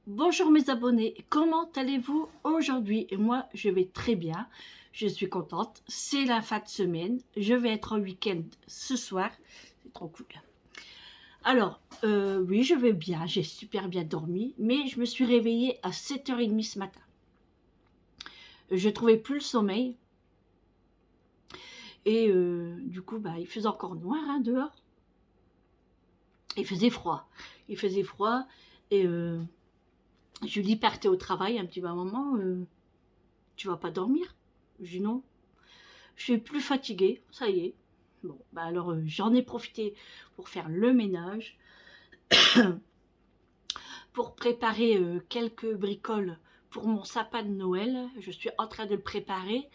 Bonjour mes abonnés, comment allez-vous aujourd'hui? Et moi, je vais très bien, je suis contente, c'est la fin de semaine, je vais être en week-end ce soir, c'est trop cool. Alors, oui, je vais bien, j'ai super bien dormi, mais je me suis réveillée à 7h30 ce matin. Je trouvais plus le sommeil, et du coup, il faisait encore noir dehors, il faisait froid, et Julie partait au travail, un petit maman, tu vas pas dormir? Je dis non. Je suis plus fatiguée, ça y est. Bon, alors j'en ai profité pour faire le ménage, pour préparer quelques bricoles pour mon sapin de Noël. Je suis en train de le préparer.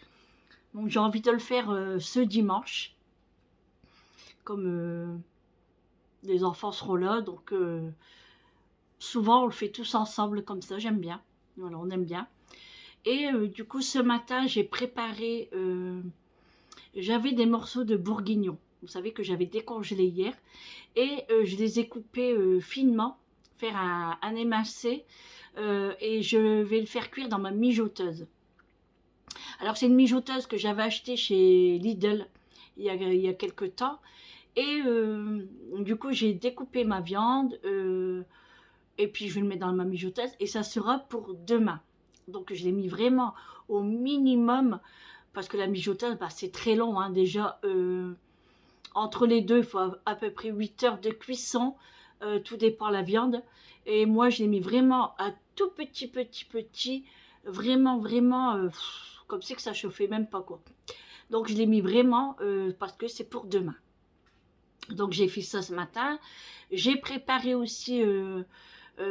Donc j'ai envie de le faire ce dimanche. Comme les enfants seront là, donc souvent on le fait tous ensemble comme ça, j'aime bien. Voilà, on aime bien. Et du coup ce matin j'ai préparé... j'avais des morceaux de bourguignon. Vous savez que j'avais décongelé hier. Et je les ai coupés finement, faire un émincé. Et je vais le faire cuire dans ma mijoteuse. Alors c'est une mijoteuse que j'avais achetée chez Lidl il y a quelques temps. Et du coup j'ai découpé ma viande. Et puis je vais le mettre dans ma mijoteuse. Et ça sera pour demain. Donc je l'ai mis vraiment au minimum. Parce que la mijoteuse, c'est très long déjà. Entre les deux, il faut à peu près 8 heures de cuisson. Tout dépend de la viande. Et moi, je l'ai mis vraiment à tout petit. Vraiment, vraiment, comme si que ça chauffait même pas, quoi. Donc, je l'ai mis vraiment parce que c'est pour demain. Donc, j'ai fait ça ce matin. J'ai préparé aussi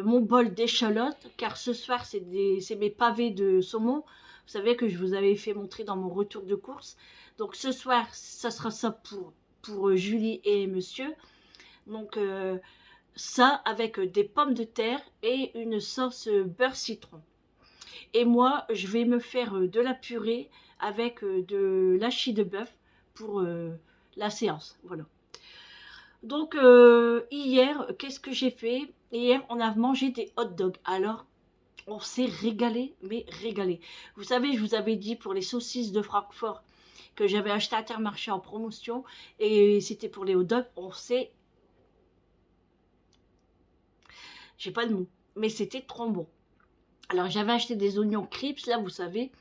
mon bol d'échalotes, car ce soir, c'est mes pavés de saumon. Vous savez que je vous avais fait montrer dans mon retour de course. Donc, ce soir, ça sera ça pour Julie et monsieur. Donc ça avec des pommes de terre et une sauce beurre citron. Et moi, je vais me faire de la purée avec de l'hachis de bœuf pour la séance. Voilà. Donc hier, qu'est-ce que j'ai fait? Hier, on a mangé des hot dogs. Alors, on s'est régalé, mais régalé. Vous savez, je vous avais dit pour les saucisses de Francfort que j'avais acheté à Intermarché en promotion et c'était pour les hot dogs. On s'est... J'ai pas de mots, mais c'était trop bon. Alors j'avais acheté des oignons crisps, là vous savez,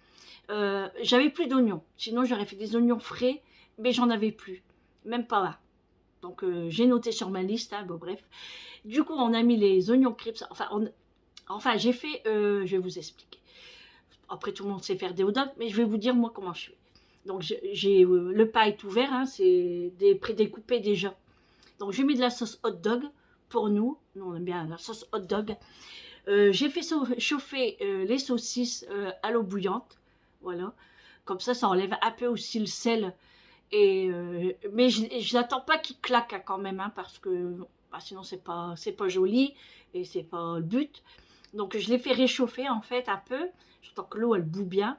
j'avais plus d'oignons, sinon j'aurais fait des oignons frais, mais j'en avais plus, même pas là. Donc j'ai noté sur ma liste, bon bref. Du coup on a mis les oignons crisps, enfin j'ai fait, je vais vous expliquer. Après tout le monde sait faire des hot dogs, mais je vais vous dire moi comment je fais. Donc j'ai le pain est ouvert, c'est prédécoupé déjà. Donc j'ai mis de la sauce hot dog pour nous on aime bien la sauce hot dog. J'ai fait chauffer les saucisses à l'eau bouillante, voilà. Comme ça enlève un peu aussi le sel. Et mais je n'attends pas qu'il claque quand même, parce que sinon c'est pas joli et c'est pas le but. Donc je l'ai fait réchauffer en fait un peu. J'entends que l'eau elle bout bien.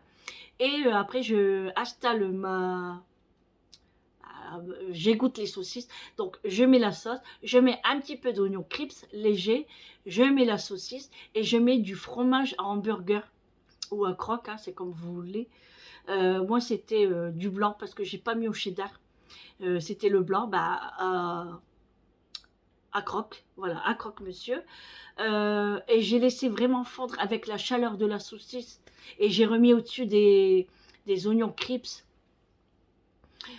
Et après je installe j'égoutte les saucisses, donc je mets la sauce, je mets un petit peu d'oignon crisps léger, je mets la saucisse et je mets du fromage à hamburger ou à croque, c'est comme vous voulez. Moi c'était du blanc parce que j'ai pas mis au cheddar, c'était le blanc, à croque, voilà, à croque monsieur. Et j'ai laissé vraiment fondre avec la chaleur de la saucisse et j'ai remis au-dessus des oignons crisps.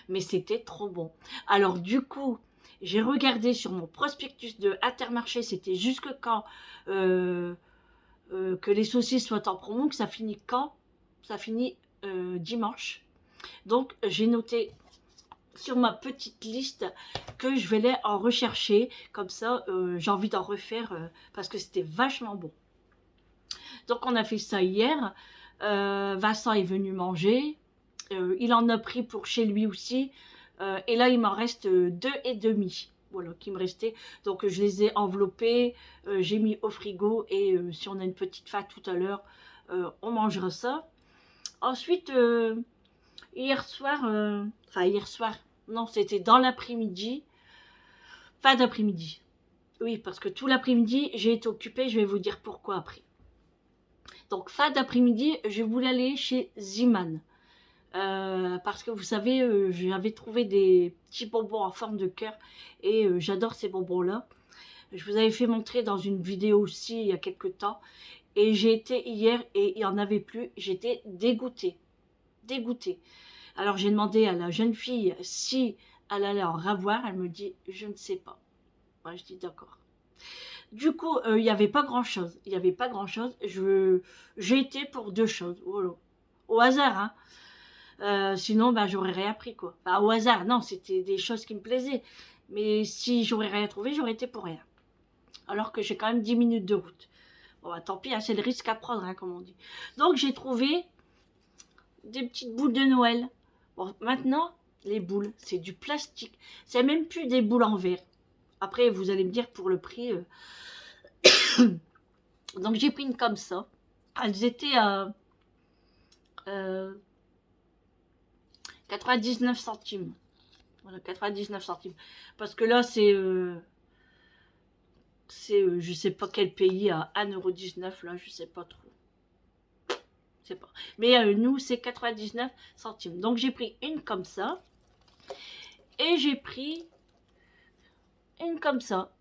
Mais c'était trop bon. Alors du coup, j'ai regardé sur mon prospectus de Intermarché, c'était jusque quand que les saucisses soient en promo, que ça finit quand? Ça finit dimanche. Donc j'ai noté sur ma petite liste que je vais aller en rechercher. Comme ça, j'ai envie d'en refaire parce que c'était vachement bon. Donc on a fait ça hier. Vincent est venu manger. Il en a pris pour chez lui aussi. Et là, il m'en reste 2,5. Voilà, qui me restait. Donc, je les ai enveloppés. J'ai mis au frigo. Et si on a une petite faim tout à l'heure, on mangera ça. Ensuite, hier soir, hier soir, non, c'était dans l'après-midi. Fin d'après-midi. Oui, parce que tout l'après-midi, j'ai été occupée. Je vais vous dire pourquoi après. Donc fin d'après-midi, je voulais aller chez Ziman. Parce que vous savez, j'avais trouvé des petits bonbons en forme de cœur et j'adore ces bonbons-là. Je vous avais fait montrer dans une vidéo aussi il y a quelques temps. Et j'ai été hier et il n'y en avait plus. J'étais dégoûtée. Dégoûtée. Alors j'ai demandé à la jeune fille si elle allait en ravoir. Elle me dit, je ne sais pas. Moi, je dis d'accord. Du coup, il n'y avait pas grand-chose. Il n'y avait pas grand-chose. J'ai été pour deux choses. Voilà. Au hasard, hein. Sinon, bah, j'aurais rien pris, quoi. Enfin, au hasard, non, c'était des choses qui me plaisaient. Mais si j'aurais rien trouvé, j'aurais été pour rien. Alors que j'ai quand même 10 minutes de route. Bon, bah, tant pis, hein, c'est le risque à prendre, hein, comme on dit. Donc, j'ai trouvé des petites boules de Noël. Bon, maintenant, les boules, c'est du plastique. C'est même plus des boules en verre. Après, vous allez me dire pour le prix. Donc, j'ai pris une comme ça. Elles étaient à 99 centimes. Voilà, 99 centimes. Parce que là, c'est je sais pas quel pays à 1,19 €, là, je sais pas trop. Je sais pas. Mais nous, c'est 99 centimes. Donc, j'ai pris une comme ça. Et j'ai pris une comme ça.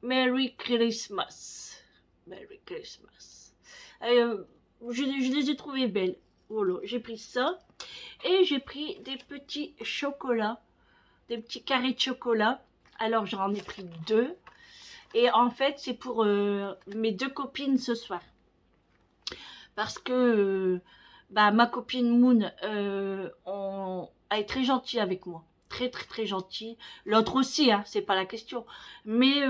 Merry Christmas. Merry Christmas. Je les ai trouvées belles. Voilà, j'ai pris ça. Et j'ai pris des petits chocolats. Des petits carrés de chocolat. Alors, j'en ai pris deux. Et en fait, c'est pour mes deux copines ce soir. Parce que bah, ma copine Moon elle est très gentille avec moi. Très, très, très gentille. L'autre aussi, hein, c'est pas la question. Mais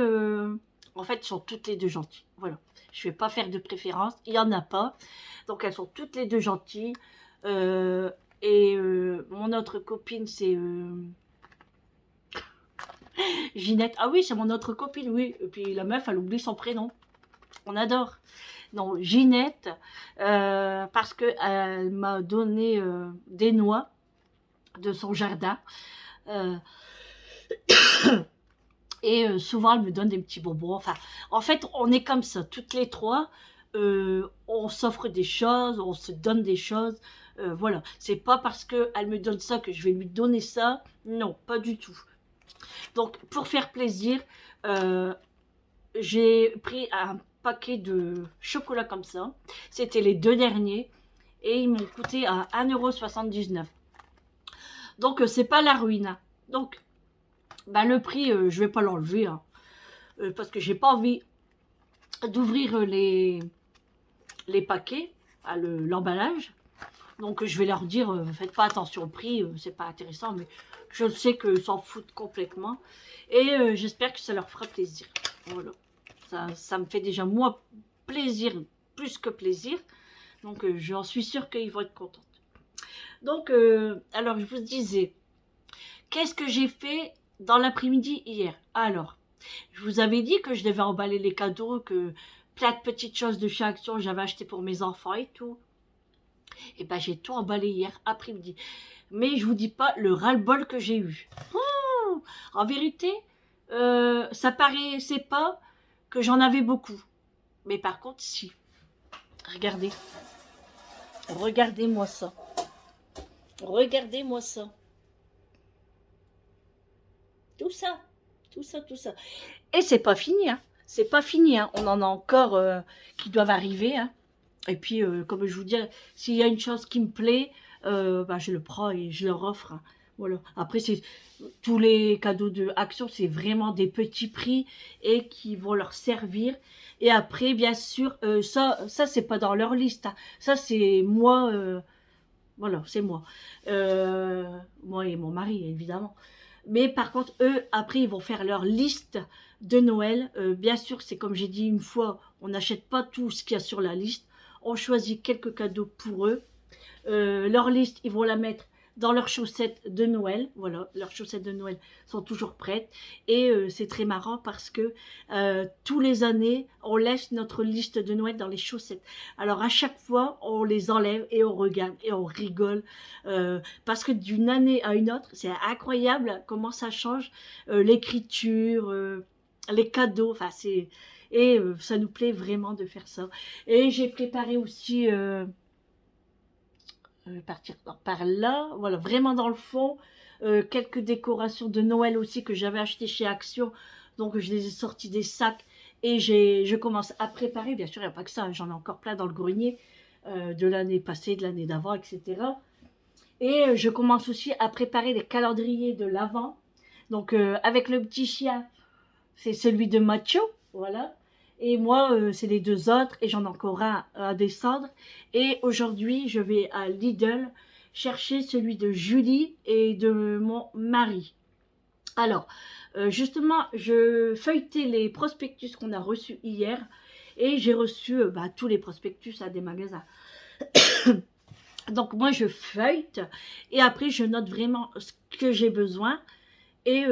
en fait, elles sont toutes les deux gentilles. Voilà. Je vais pas faire de préférence. Il y en a pas. Donc, elles sont toutes les deux gentilles. Mon autre copine, c'est Ginette. Ah oui, c'est mon autre copine, oui. Et puis la meuf, elle oublie son prénom. On adore. Non, Ginette, parce qu'elle m'a donné des noix de son jardin. Et souvent, elle me donne des petits bonbons. Enfin, en fait, on est comme ça, toutes les trois. On s'offre des choses, on se donne des choses. Voilà, c'est pas parce qu'elle me donne ça que je vais lui donner ça. Non, pas du tout. Donc, pour faire plaisir, j'ai pris un paquet de chocolat comme ça. C'était les deux derniers. Et ils m'ont coûté à 1,79 €. Donc, c'est pas la ruine. Hein. Donc, bah, le prix, je vais pas l'enlever. Hein, parce que j'ai pas envie d'ouvrir les paquets, l'emballage. Donc, je vais leur dire, faites pas attention au prix, c'est pas intéressant. Mais je sais qu'ils s'en foutent complètement. Et j'espère que ça leur fera plaisir. Voilà. Ça me fait déjà, moi, plaisir, plus que plaisir. Donc, j'en suis sûre qu'ils vont être contents. Donc, alors, je vous disais, qu'est-ce que j'ai fait dans l'après-midi hier? Alors, je vous avais dit que je devais emballer les cadeaux, que plein de petites choses de chez Action, j'avais acheté pour mes enfants et tout. Et ben, j'ai tout emballé hier après-midi. Mais je vous dis pas le ras-le-bol que j'ai eu. En vérité, ça paraissait pas que j'en avais beaucoup. Mais par contre, si. Regardez. Regardez-moi ça. Regardez-moi ça. Tout ça. Tout ça, tout ça. Et c'est pas fini, hein. C'est pas fini, hein. On en a encore qui doivent arriver, hein. Et puis, comme je vous dis, s'il y a une chose qui me plaît, bah, je le prends et je leur offre. Hein. Voilà. Après, c'est tous les cadeaux de Action, c'est vraiment des petits prix et qui vont leur servir. Et après, bien sûr, ça c'est pas dans leur liste. Hein. Ça, c'est moi. Voilà, c'est moi. Moi et mon mari, évidemment. Mais par contre, eux, après, ils vont faire leur liste de Noël. Bien sûr, c'est comme j'ai dit une fois, on n'achète pas tout ce qu'il y a sur la liste. On choisit quelques cadeaux pour eux. Leur liste, ils vont la mettre dans leurs chaussettes de Noël. Voilà, leurs chaussettes de Noël sont toujours prêtes. Et c'est très marrant parce que tous les années, on laisse notre liste de Noël dans les chaussettes. Alors à chaque fois, on les enlève et on regarde et on rigole. Parce que d'une année à une autre, c'est incroyable comment ça change l'écriture, les cadeaux. Enfin, c'est... Et ça nous plaît vraiment de faire ça. Et j'ai préparé aussi, partir par là, voilà, vraiment dans le fond, quelques décorations de Noël aussi que j'avais acheté chez Action. Donc je les ai sortis des sacs et je commence à préparer. Bien sûr, il n'y a pas que ça, j'en ai encore plein dans le grenier de l'année passée, de l'année d'avant, etc. Et je commence aussi à préparer les calendriers de l'Avent. Donc avec le petit chien, c'est celui de Macho, voilà. Et moi, c'est les deux autres, et j'en ai encore un à descendre. Et aujourd'hui, je vais à Lidl chercher celui de Julie et de mon mari. Alors, justement, je feuilletais les prospectus qu'on a reçus hier, et j'ai reçu tous les prospectus à des magasins. Donc moi, je feuillete, et après, je note vraiment ce que j'ai besoin. Et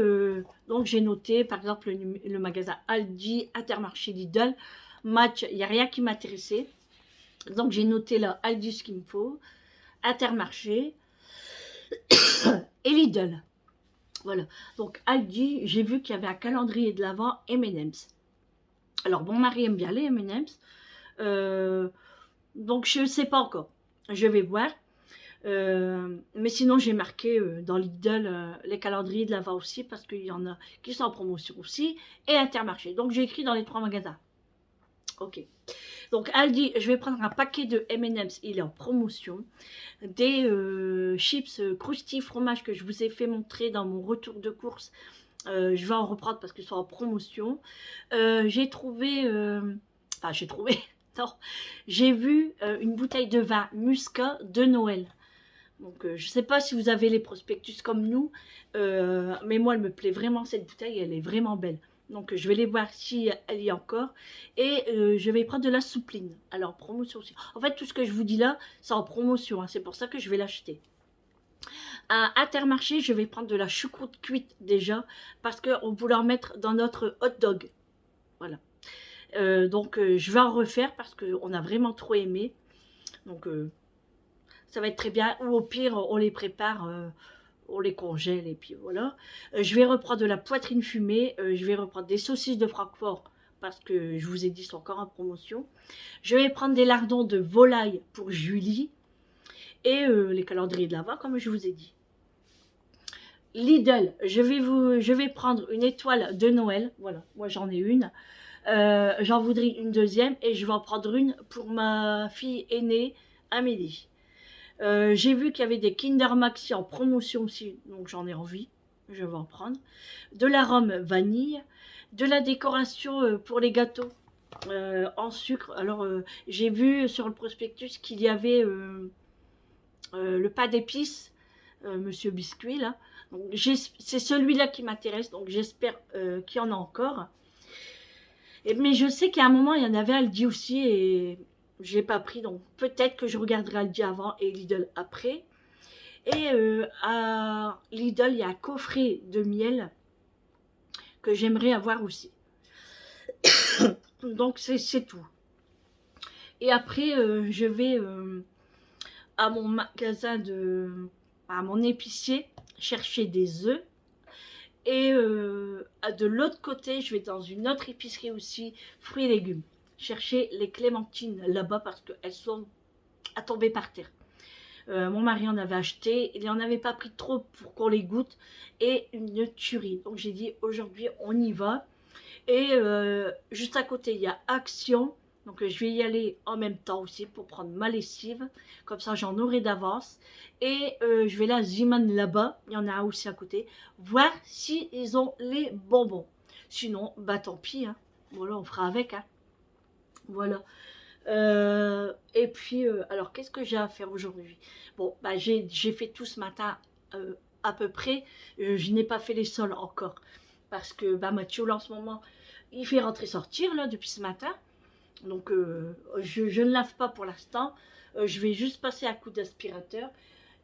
donc j'ai noté par exemple le magasin Aldi, Intermarché, Lidl, Match, il n'y a rien qui m'intéressait. Donc j'ai noté là Aldi ce qu'il me faut, Intermarché et Lidl. Voilà. Donc Aldi, j'ai vu qu'il y avait un calendrier de l'Avent M&M's. Alors mon mari aime bien les M&M's. Donc je ne sais pas encore. Je vais voir. Mais sinon j'ai marqué dans Lidl les calendriers de l'Avent aussi parce qu'il y en a qui sont en promotion aussi et Intermarché. Donc j'ai écrit dans les 3 magasins. Ok. Donc Aldi, je vais prendre un paquet de M&M's, il est en promotion. Des chips croustilles fromage que je vous ai fait montrer dans mon retour de course. Je vais en reprendre parce qu'ils sont en promotion. J'ai trouvé... Enfin j'ai trouvé... Non, j'ai vu une bouteille de vin Muscat de Noël. Donc, je ne sais pas si vous avez les prospectus comme nous, mais moi, elle me plaît vraiment, cette bouteille, elle est vraiment belle. Donc, je vais les voir si elle y est encore. Et je vais prendre de la soupline. Alors, promotion aussi. En fait, tout ce que je vous dis là, c'est en promotion. Hein, c'est pour ça que je vais l'acheter. À Intermarché, je vais prendre de la choucroute cuite déjà, parce qu'on peut en mettre dans notre hot dog. Voilà. Donc, je vais en refaire parce qu'on a vraiment trop aimé. Donc, ça va être très bien. Ou au pire, on les prépare, on les congèle et puis voilà. Je vais reprendre de la poitrine fumée. Je vais reprendre des saucisses de Francfort parce que je vous ai dit, c'est encore en promotion. Je vais prendre des lardons de volaille pour Julie. Et les calendriers de l'Avent, comme je vous ai dit. Lidl, je vais prendre une étoile de Noël. Voilà, moi j'en ai une. J'en voudrais une deuxième et je vais en prendre une pour ma fille aînée, Amélie. J'ai vu qu'il y avait des Kinder Maxi en promotion aussi, donc j'en ai envie, je vais en prendre. De l'arôme vanille, de la décoration pour les gâteaux en sucre. Alors j'ai vu sur le prospectus qu'il y avait le pas d'épices, Monsieur Biscuit là. C'est celui-là qui m'intéresse, donc j'espère qu'il y en a encore. Mais je sais qu'à un moment il y en avait Aldi aussi et je l'ai pas pris, donc peut-être que je regarderai Aldi avant et Lidl après. Et à Lidl, il y a un coffret de miel que j'aimerais avoir aussi. Donc c'est tout. Et après, je vais à mon magasin à mon épicier, chercher des œufs. Et de l'autre côté, je vais dans une autre épicerie aussi, fruits et légumes. Chercher les clémentines là-bas parce qu'elles sont à tomber par terre. Mon mari en avait acheté, il n'en avait pas pris trop pour qu'on les goûte et une tuerie. Donc j'ai dit aujourd'hui on y va. Et juste à côté il y a Action, donc je vais y aller en même temps aussi pour prendre ma lessive, comme ça j'en aurai d'avance. Et je vais là Ziman là-bas, il y en a un aussi à côté, voir si ils ont les bonbons. Sinon bah tant pis, hein. Voilà, on fera avec, hein. Voilà. Et puis, alors, qu'est-ce que j'ai à faire aujourd'hui? Bon, bah, j'ai fait tout ce matin à peu près. Je n'ai pas fait les sols encore. Parce que bah, Mathieu, là, en ce moment, il fait rentrer-sortir, là, depuis ce matin. Donc, je ne lave pas pour l'instant. Je vais juste passer un coup d'aspirateur.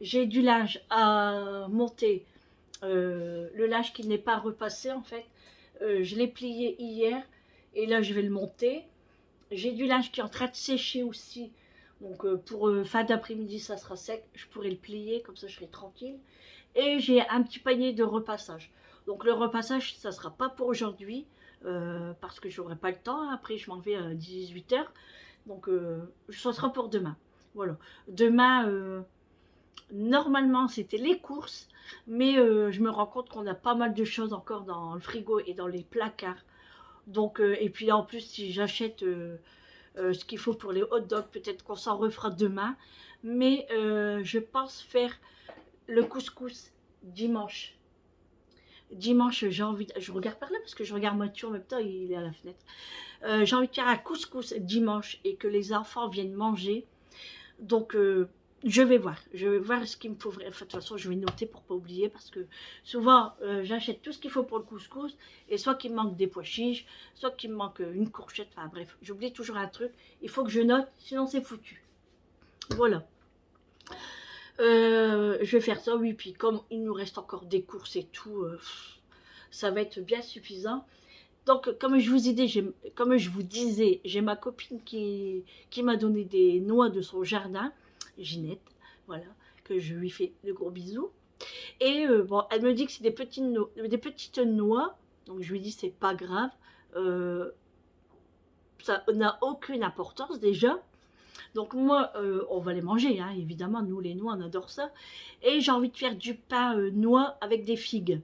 J'ai du linge à monter. Le linge qui n'est pas repassé, en fait. Je l'ai plié hier. Et là, je vais le monter. J'ai du linge qui est en train de sécher aussi. Donc pour fin d'après-midi, ça sera sec. Je pourrai le plier, comme ça je serai tranquille. Et j'ai un petit panier de repassage. Donc le repassage, ça ne sera pas pour aujourd'hui. parce que j'aurai pas le temps. Après, je m'en vais à 18 h. Donc, ça sera pour demain. Voilà. Demain, normalement, c'était les courses, mais je me rends compte qu'on a pas mal de choses encore dans le frigo et dans les placards. Donc, et puis là, en plus, si j'achète ce qu'il faut pour les hot dogs, peut-être qu'on s'en refera demain. Mais je pense faire le couscous dimanche. Dimanche, j'ai envie je regarde par là parce que je regarde Mathieu en même temps, il est à la fenêtre. J'ai envie de faire un couscous dimanche et que les enfants viennent manger. Donc, je vais voir ce qu'il me faut. Enfin, de toute façon, je vais noter pour pas oublier parce que souvent, j'achète tout ce qu'il faut pour le couscous et soit qu'il me manque des pois chiches, soit qu'il me manque une courgette. Enfin bref, j'oublie toujours un truc. Il faut que je note, sinon c'est foutu. Voilà. Je vais faire ça, oui. Puis comme il nous reste encore des courses et tout, ça va être bien suffisant. Donc, comme je vous disais, j'ai ma copine qui m'a donné des noix de son jardin, Ginette, voilà, que je lui fais de gros bisous. Et bon, elle me dit que c'est des petites noix, donc je lui dis c'est pas grave, ça n'a aucune importance déjà. Donc moi, on va les manger, hein, évidemment, nous les noix, on adore ça. Et j'ai envie de faire du pain noix avec des figues.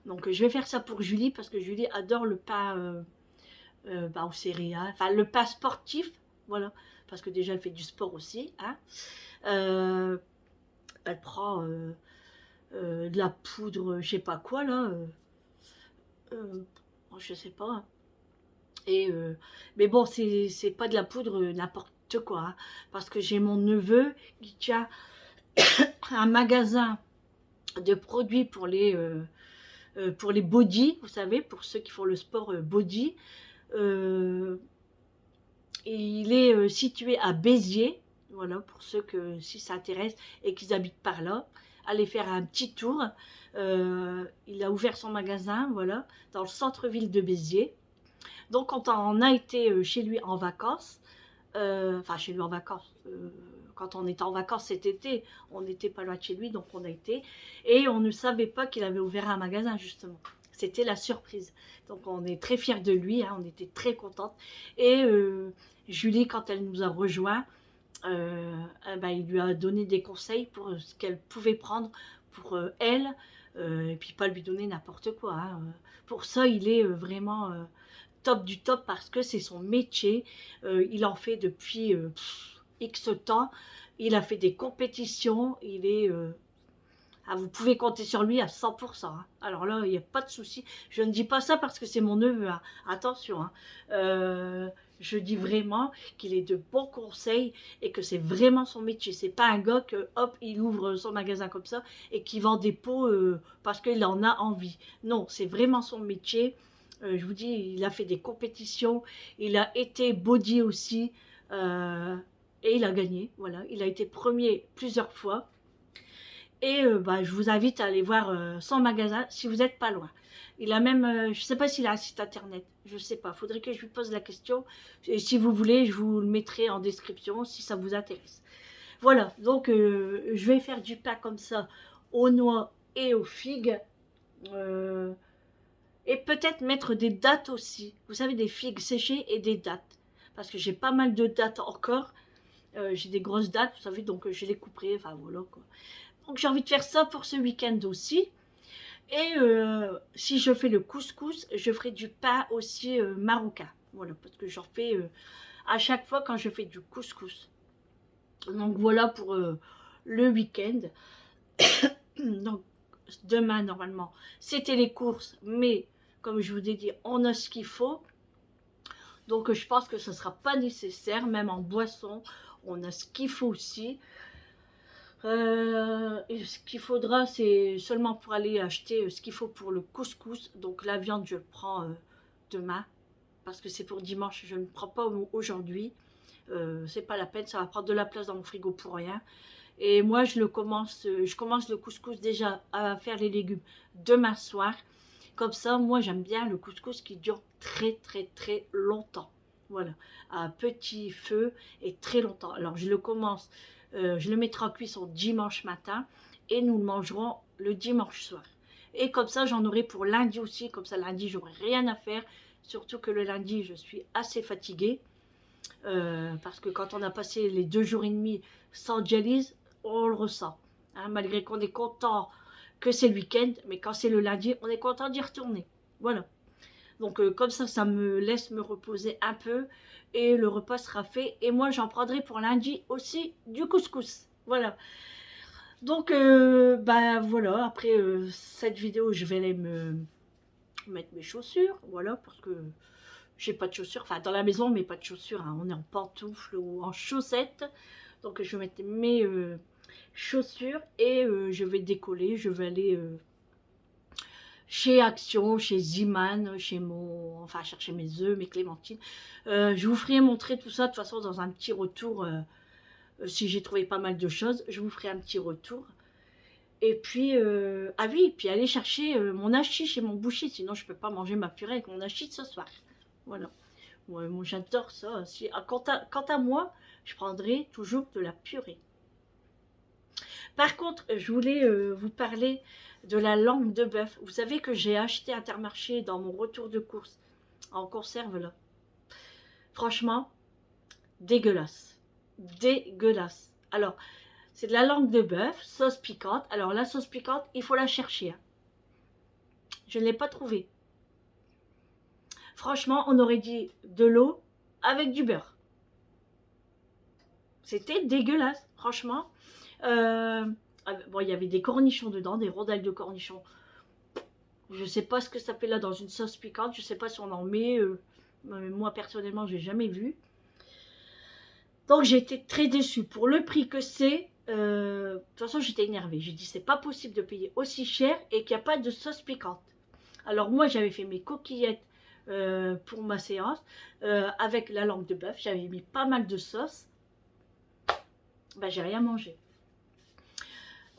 Donc je vais faire ça pour Julie, parce que Julie adore le pain aux céréales, enfin le pain sportif, voilà, parce que déjà elle fait du sport aussi, hein. Elle prend de la poudre, je sais pas quoi là, je sais pas, hein. Et mais bon, c'est pas de la poudre n'importe quoi, hein, parce que j'ai mon neveu qui tient un magasin de produits pour les body, vous savez, pour ceux qui font le sport body. Et il est situé à Béziers, voilà, pour ceux que si ça intéresse et qu'ils habitent par là, allez faire un petit tour. Il a ouvert son magasin, voilà, dans le centre-ville de Béziers. Donc quand on a été chez lui en vacances, enfin chez lui en vacances, quand on était en vacances cet été, on n'était pas loin de chez lui, donc on a été, et on ne savait pas qu'il avait ouvert un magasin justement. C'était la surprise. Donc on est très fiers de lui, hein, on était très contente. Et Julie, quand elle nous a rejoints, il lui a donné des conseils pour ce qu'elle pouvait prendre pour elle, et puis pas lui donner n'importe quoi, hein. Pour ça, il est vraiment top du top parce que c'est son métier. Il en fait depuis X temps. Il a fait des compétitions. Il est vous pouvez compter sur lui à 100%, hein. Alors là, il n'y a pas de souci. Je ne dis pas ça parce que c'est mon neveu, hein. Attention, hein. Je dis vraiment qu'il est de bons conseils et que c'est vraiment son métier. C'est pas un gars que, hop, il ouvre son magasin comme ça et qui vend des pots parce qu'il en a envie. Non, c'est vraiment son métier. Je vous dis, il a fait des compétitions. Il a été body aussi. Et il a gagné. Voilà, il a été premier plusieurs fois. Et je vous invite à aller voir son magasin si vous n'êtes pas loin. Il a même, je ne sais pas s'il a un site internet, je ne sais pas, il faudrait que je lui pose la question. Et si vous voulez, je vous le mettrai en description si ça vous intéresse. Voilà, donc je vais faire du pain comme ça aux noix et aux figues. Et peut-être mettre des dattes aussi. Vous savez, des figues séchées et des dattes. Parce que j'ai pas mal de dattes encore. J'ai des grosses dattes, vous savez, donc je les couperai, enfin voilà quoi. Donc j'ai envie de faire ça pour ce week-end aussi. Et si je fais le couscous, je ferai du pain aussi marocain. Voilà, parce que j'en fais à chaque fois quand je fais du couscous. Donc voilà pour le week-end. Donc demain, normalement, c'était les courses. Mais comme je vous ai dit, on a ce qu'il faut. Donc je pense que ce ne sera pas nécessaire, même en boisson. On a ce qu'il faut aussi. Et ce qu'il faudra, c'est seulement pour aller acheter ce qu'il faut pour le couscous. Donc la viande, je le prends demain, parce que c'est pour dimanche. Je ne prends pas aujourd'hui. C'est pas la peine, ça va prendre de la place dans mon frigo pour rien. Et moi, je commence le couscous déjà à faire les légumes demain soir. Comme ça, moi, j'aime bien le couscous qui dure très, très, très longtemps. Voilà, à petit feu et très longtemps. Alors, je le mettrai en cuisson dimanche matin et nous le mangerons le dimanche soir. Et comme ça, j'en aurai pour lundi aussi. Comme ça, lundi, j'aurai rien à faire. Surtout que le lundi, je suis assez fatiguée. Parce que quand on a passé les 2 jours et demi sans dialyse, on le ressent. Hein, malgré qu'on est content que c'est le week-end, mais quand c'est le lundi, on est content d'y retourner. Voilà. Donc comme ça me laisse me reposer un peu et le repas sera fait. Et moi, j'en prendrai pour lundi aussi du couscous. Voilà. Donc, bah voilà, après cette vidéo, je vais aller me mettre mes chaussures. Voilà, parce que j'ai pas de chaussures. Enfin, dans la maison, mais pas de chaussures. Hein. On est en pantoufles ou en chaussettes. Donc, je vais mettre mes chaussures et je vais décoller. Je vais aller chez Action, chez Ziman, enfin chercher mes œufs, mes clémentines. Je vous ferai montrer tout ça de toute façon dans un petit retour. Si j'ai trouvé pas mal de choses, je vous ferai un petit retour. Et puis, ah oui, puis aller chercher mon hachis chez mon boucher, sinon je peux pas manger ma purée avec mon hachis ce soir. Voilà. Ouais, moi j'adore ça. Quant à moi, je prendrai toujours de la purée. Par contre, je voulais vous parler de la langue de bœuf. Vous savez que j'ai acheté Intermarché dans mon retour de course, en conserve là. Franchement, dégueulasse. Dégueulasse. Alors, c'est de la langue de bœuf, sauce piquante. Alors, la sauce piquante, il faut la chercher. Hein. Je ne l'ai pas trouvée. Franchement, on aurait dit de l'eau avec du beurre. C'était dégueulasse, franchement. Bon, il y avait des cornichons dedans, des rondelles de cornichons. Je ne sais pas ce que ça fait là dans une sauce piquante. Je ne sais pas si on en met. Moi, personnellement, je n'ai jamais vu. Donc, j'ai été très déçue. Pour le prix que c'est, de toute façon, j'étais énervée. J'ai dit, c'est pas possible de payer aussi cher et qu'il n'y a pas de sauce piquante. Alors, moi, j'avais fait mes coquillettes pour ma séance avec la langue de bœuf. J'avais mis pas mal de sauce. Ben, j'ai rien mangé.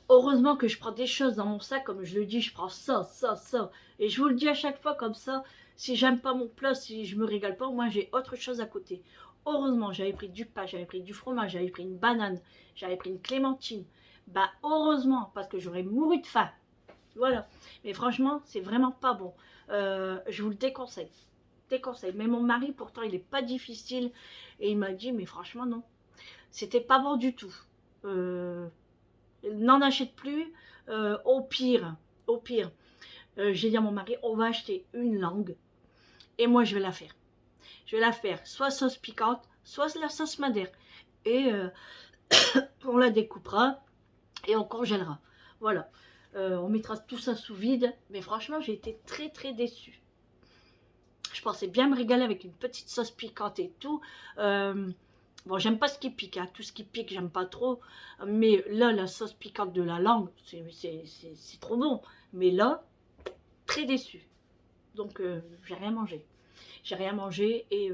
Heureusement que je prends des choses dans mon sac, comme je le dis, je prends ça, ça, ça. Et je vous le dis à chaque fois comme ça, si j'aime pas mon plat, si je me régale pas, moi j'ai autre chose à côté. Heureusement, j'avais pris du pain, j'avais pris du fromage, j'avais pris une banane, j'avais pris une clémentine. Bah heureusement, parce que j'aurais mouru de faim. Voilà. Mais franchement, c'est vraiment pas bon. Je vous le déconseille. Déconseille. Mais mon mari, pourtant, il est pas difficile. Et il m'a dit, mais franchement, non. C'était pas bon du tout. N'en achète plus. Au pire, j'ai dit à mon mari, on va acheter une langue. Et moi, je vais la faire. Je vais la faire soit sauce piquante, soit la sauce madère. Et on la découpera et on congèlera. Voilà. On mettra tout ça sous vide. Mais franchement, j'ai été très très déçue. Je pensais bien me régaler avec une petite sauce piquante et tout. Bon, j'aime pas ce qui pique. Hein. Tout ce qui pique, j'aime pas trop. Mais là, la sauce piquante de la langue, c'est trop bon. Mais là, très déçue. Donc, j'ai rien mangé. J'ai rien mangé et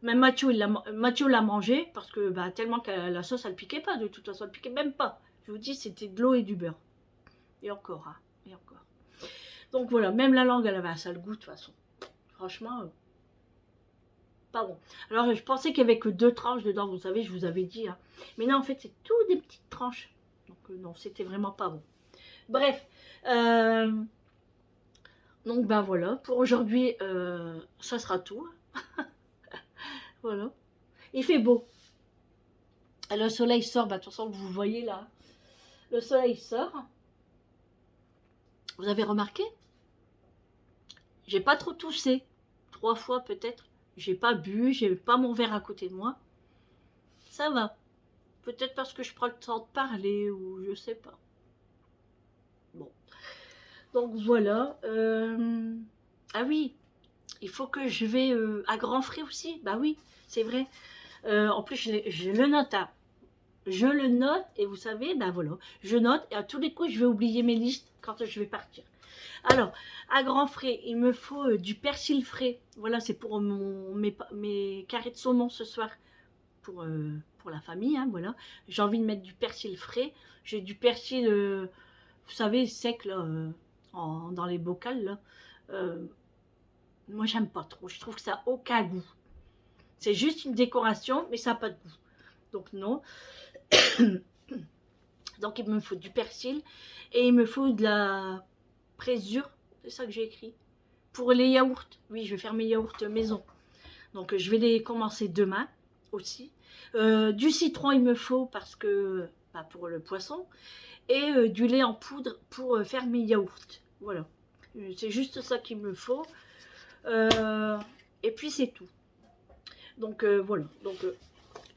même Mathieu l'a mangé parce que bah, tellement que la sauce, elle piquait pas. De toute façon, elle piquait même pas. Je vous dis, c'était de l'eau et du beurre. Et encore, hein. Et encore. Donc voilà, même la langue, elle avait un sale goût de toute façon. Franchement, pas bon. Alors, je pensais qu'il n'y avait que 2 tranches dedans, vous savez, je vous avais dit. Hein. Mais non, en fait, c'est tout des petites tranches. Donc non, c'était vraiment pas bon. Bref. Donc ben voilà, pour aujourd'hui, ça sera tout. Voilà. Il fait beau. Le soleil sort, bah, de toute façon, vous voyez là. Le soleil sort. Vous avez remarqué? J'ai pas trop toussé. 3 fois peut-être. J'ai pas bu, j'ai pas mon verre à côté de moi. Ça va. Peut-être parce que je prends le temps de parler ou je sais pas. Bon. Donc voilà. Ah oui, il faut que je vais à Grand Frais aussi. Bah oui, c'est vrai. En plus, je le note. Hein. Je le note et vous savez, ben voilà, je note et à tous les coups, je vais oublier mes listes quand je vais partir. Alors, à Grand Frais, il me faut du persil frais. Voilà, c'est pour mes carrés de saumon ce soir. Pour la famille, hein, voilà. J'ai envie de mettre du persil frais. J'ai du persil, vous savez, sec, là, dans les bocals, là. Moi, j'aime pas trop. Je trouve que ça n'a aucun goût. C'est juste une décoration, mais ça n'a pas de goût. Donc, non. Donc, il me faut du persil. Et il me faut de la présure. C'est ça que j'ai écrit. Pour les yaourts, oui, je vais faire mes yaourts maison. Donc je vais les commencer demain aussi. Du citron il me faut parce que bah, pour le poisson et du lait en poudre pour faire mes yaourts. Voilà, c'est juste ça qu'il me faut. Et puis c'est tout. Donc voilà, donc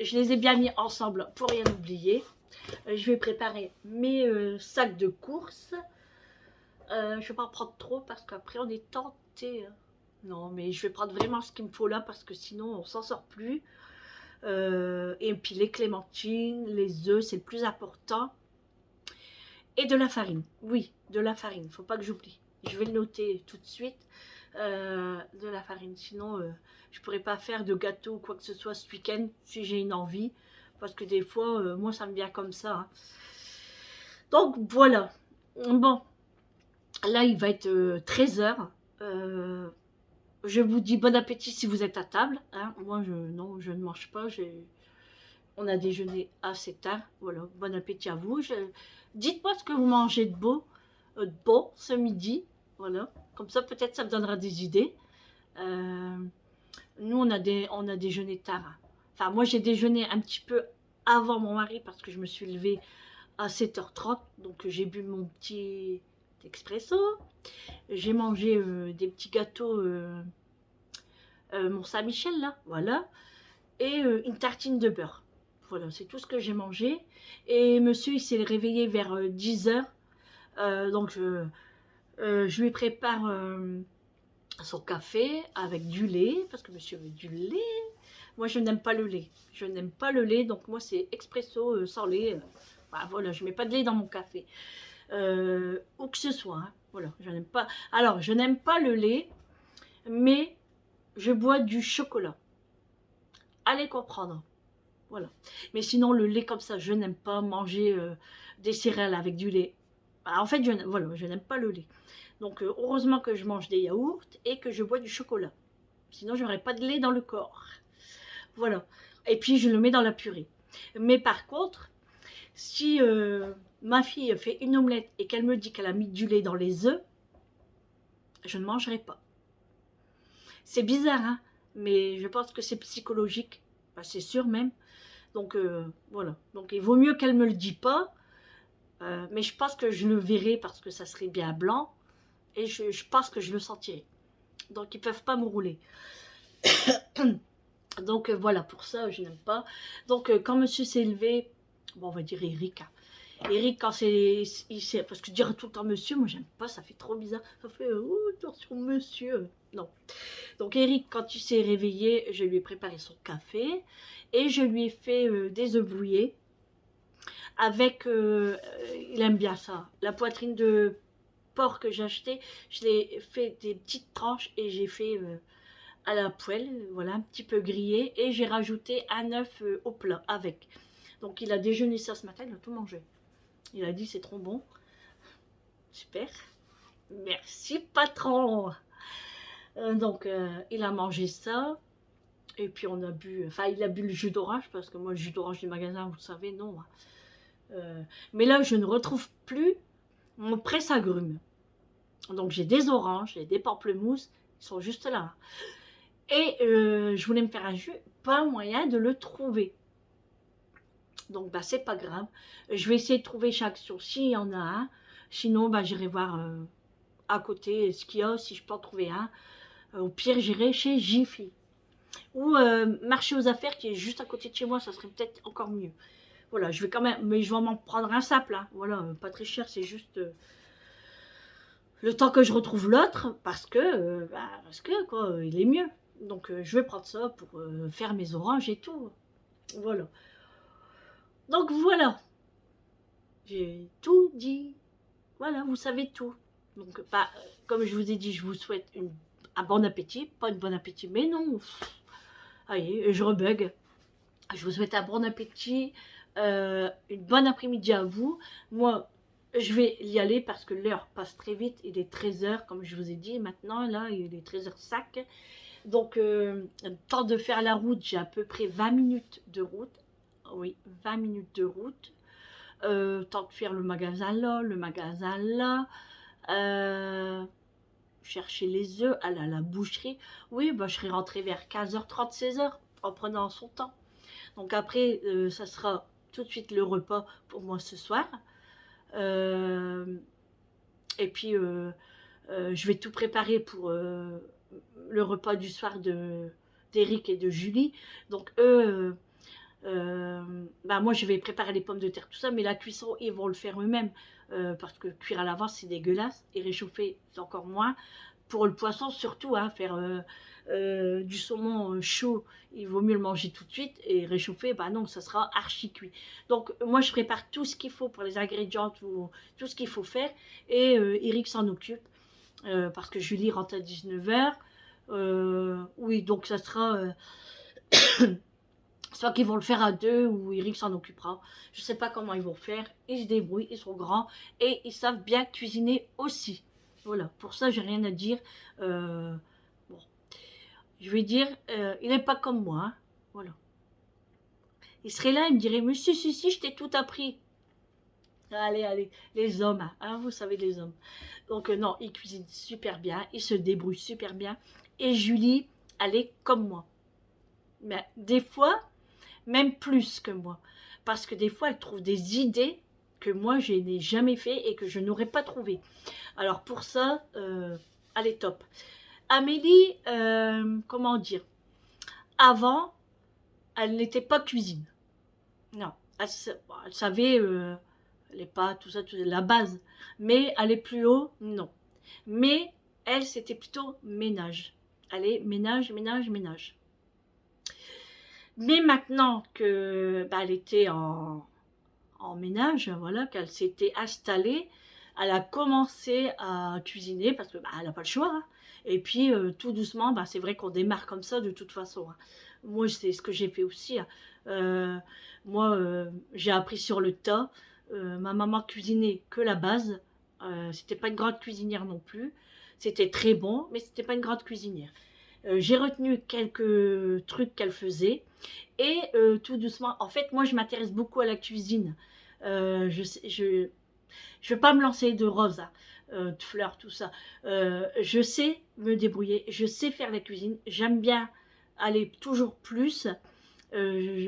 je les ai bien mis ensemble pour rien oublier. Je vais préparer mes sacs de course. Je ne vais pas en prendre trop parce qu'après on est tenté. Non, mais je vais prendre vraiment ce qu'il me faut là parce que sinon on s'en sort plus. Et puis les clémentines, les œufs, c'est le plus important. Et de la farine, oui, de la farine, faut pas que j'oublie. Je vais le noter tout de suite. De la farine, sinon je pourrais pas faire de gâteau ou quoi que ce soit ce week-end si j'ai une envie. Parce que des fois, moi ça me vient comme ça. Hein. Donc voilà. Bon, là il va être 13h. Je vous dis bon appétit si vous êtes à table. Hein. Moi, non, je ne mange pas. On a déjeuné assez tard. Voilà, bon appétit à vous. Dites-moi ce que vous mangez de bon ce midi. Voilà, comme ça peut-être ça me donnera des idées. Nous, on a déjeuné tard. Enfin, moi, j'ai déjeuné un petit peu avant mon mari parce que je me suis levée à 7h30. Donc, j'ai bu mon petit expresso. J'ai mangé des petits gâteaux, Mont Saint-Michel, là, voilà. Et une tartine de beurre. Voilà, c'est tout ce que j'ai mangé. Et monsieur, il s'est réveillé vers 10h. Donc, je lui prépare son café avec du lait, parce que monsieur veut du lait. Moi, je n'aime pas le lait. Je n'aime pas le lait, donc moi, c'est expresso sans lait. Bah, voilà, je ne mets pas de lait dans mon café. Où que ce soit. Hein. Voilà, je n'aime pas. Alors, je n'aime pas le lait, mais je bois du chocolat. Allez comprendre. Voilà. Mais sinon, le lait comme ça, je n'aime pas manger des céréales avec du lait. Bah, en fait, voilà, je n'aime pas le lait. Donc, heureusement que je mange des yaourts et que je bois du chocolat. Sinon, j'aurais pas de lait dans le corps. Voilà. Et puis, je le mets dans la purée. Mais par contre, si ma fille fait une omelette et qu'elle me dit qu'elle a mis du lait dans les œufs, je ne mangerai pas. C'est bizarre, hein, mais je pense que c'est psychologique. Bah, c'est sûr même. Donc voilà, donc il vaut mieux qu'elle me le dise pas, mais je pense que je le verrai parce que ça serait bien blanc, et je pense que je le sentirai. Donc ils peuvent pas me rouler. Donc voilà, pour ça je n'aime pas. Donc quand monsieur s'est levé, bon on va dire Eric, hein. Eric quand parce que dire tout le temps monsieur, moi j'aime pas, ça fait trop bizarre, ça fait oh attention monsieur, non. Donc Eric quand il s'est réveillé, je lui ai préparé son café, et je lui ai fait des œufs brouillés, avec, il aime bien ça, la poitrine de porc que j'ai acheté, je l'ai fait des petites tranches et j'ai fait à la poêle, voilà, un petit peu grillé, et j'ai rajouté un œuf au plat avec. Donc il a déjeuné ça ce matin, il a tout mangé. Il a dit c'est trop bon. Super. Merci patron. Donc il a mangé ça. Et puis on a bu, enfin il a bu le jus d'orange, parce que moi le jus d'orange du magasin, vous savez, non. Mais là je ne retrouve plus mon presse-agrumes. Donc j'ai des oranges et des pamplemousses, ils sont juste là. Et je voulais me faire un jus, pas moyen de le trouver. Donc bah c'est pas grave. Je vais essayer de trouver chaque jour s'il y en a un. Sinon bah j'irai voir à côté ce qu'il y a, si je peux en trouver un. Au pire j'irai chez Jiffy. Ou marché aux affaires qui est juste à côté de chez moi, ça serait peut-être encore mieux. Voilà, je vais quand même, mais je vais m'en prendre un simple. Hein. Voilà, pas très cher, c'est juste le temps que je retrouve l'autre, parce que quoi, il est mieux. Donc je vais prendre ça pour faire mes oranges et tout. Voilà. Donc voilà. J'ai tout dit. Voilà, vous savez tout. Donc bah, comme je vous ai dit, je vous souhaite un bon appétit. Pas un bon appétit, mais non. Allez, je rebug. Je vous souhaite un bon appétit. Une bonne après-midi à vous. Moi, je vais y aller parce que l'heure passe très vite. Il est 13h, comme je vous ai dit. Maintenant, là, il est 13h05. Donc, temps de faire la route, j'ai à peu près 20 minutes de route. Oui, 20 minutes de route. Temps de faire le magasin là, le magasin là. chercher les œufs, aller à la boucherie. Oui, bah, je serai rentrée vers 15h30, 16h, en prenant son temps. Donc après, ça sera tout de suite le repas pour moi ce soir. Et puis, je vais tout préparer pour le repas du soir d'Eric et de Julie. Donc eux, bah moi je vais préparer les pommes de terre, tout ça, mais la cuisson, ils vont le faire eux-mêmes. Parce que cuire à l'avance, c'est dégueulasse. Et réchauffer, c'est encore moins. Pour le poisson, surtout, hein, faire du saumon chaud, il vaut mieux le manger tout de suite. Et réchauffer, bah non, ça sera archi cuit. Donc, moi, je prépare tout ce qu'il faut pour les ingrédients, tout ce qu'il faut faire. Et Eric s'en occupe. Parce que Julie rentre à 19h. Oui, donc ça sera... soit qu'ils vont le faire à deux ou Eric s'en occupera. Je ne sais pas comment ils vont faire. Ils se débrouillent, ils sont grands et ils savent bien cuisiner aussi. Voilà, pour ça, j'ai rien à dire. Bon, je vais dire, il n'est pas comme moi. Hein. Voilà. Il serait là, il me dirait, mais si, je t'ai tout appris. Allez, les hommes, hein, vous savez, les hommes. Donc, non, il cuisine super bien, il se débrouille super bien. Et Julie, elle est comme moi. Mais des fois, même plus que moi. Parce que des fois, elle trouve des idées que moi, je n'ai jamais fait et que je n'aurais pas trouvé. Alors pour ça, elle est top. Amélie, comment dire, avant, elle n'était pas cuisine. Non, elle savait les pâtes, tout ça, la base. Mais aller plus haut, non. Mais elle, c'était plutôt ménage. Allez, ménage. Mais maintenant que bah, elle était en ménage, voilà, qu'elle s'était installée, elle a commencé à cuisiner parce que bah, elle n'a pas le choix. Hein. Et puis tout doucement, bah, c'est vrai qu'on démarre comme ça de toute façon. Hein. Moi, c'est ce que j'ai fait aussi. Hein. Moi, j'ai appris sur le tas. Ma maman cuisinait que la base. C'était pas une grande cuisinière non plus. C'était très bon, mais c'était pas une grande cuisinière. J'ai retenu quelques trucs qu'elle faisait et tout doucement, en fait, moi je m'intéresse beaucoup à la cuisine. Je veux pas me lancer de roses, hein, de fleurs, tout ça. Je sais me débrouiller, je sais faire la cuisine, j'aime bien aller toujours plus.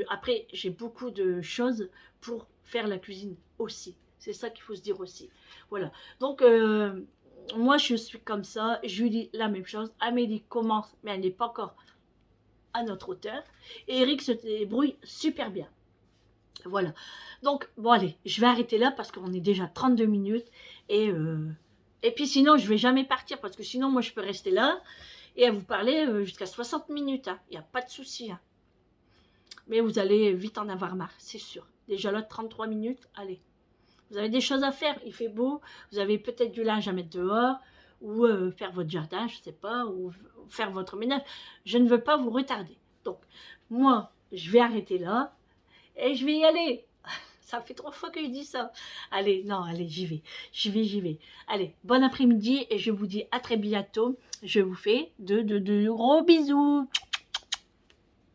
Après, j'ai beaucoup de choses pour faire la cuisine aussi. C'est ça qu'il faut se dire aussi. Voilà. Donc, moi, je suis comme ça. Julie, la même chose. Amélie commence, mais elle n'est pas encore à notre hauteur. Et Eric se débrouille super bien. Voilà. Donc, bon, allez, je vais arrêter là parce qu'on est déjà 32 minutes. Et puis, sinon, je vais jamais partir parce que sinon, moi, je peux rester là et à vous parler jusqu'à 60 minutes. Il n'y a pas de souci. Hein. Mais vous allez vite en avoir marre, c'est sûr. Déjà là, 33 minutes, allez. Vous avez des choses à faire, il fait beau, vous avez peut-être du linge à mettre dehors, ou faire votre jardin, je ne sais pas, ou faire votre ménage. Je ne veux pas vous retarder. Donc, moi, je vais arrêter là, et je vais y aller. Ça fait 3 fois que je dis ça. Allez, non, allez, j'y vais. Allez, bon après-midi, et je vous dis à très bientôt. Je vous fais de gros bisous.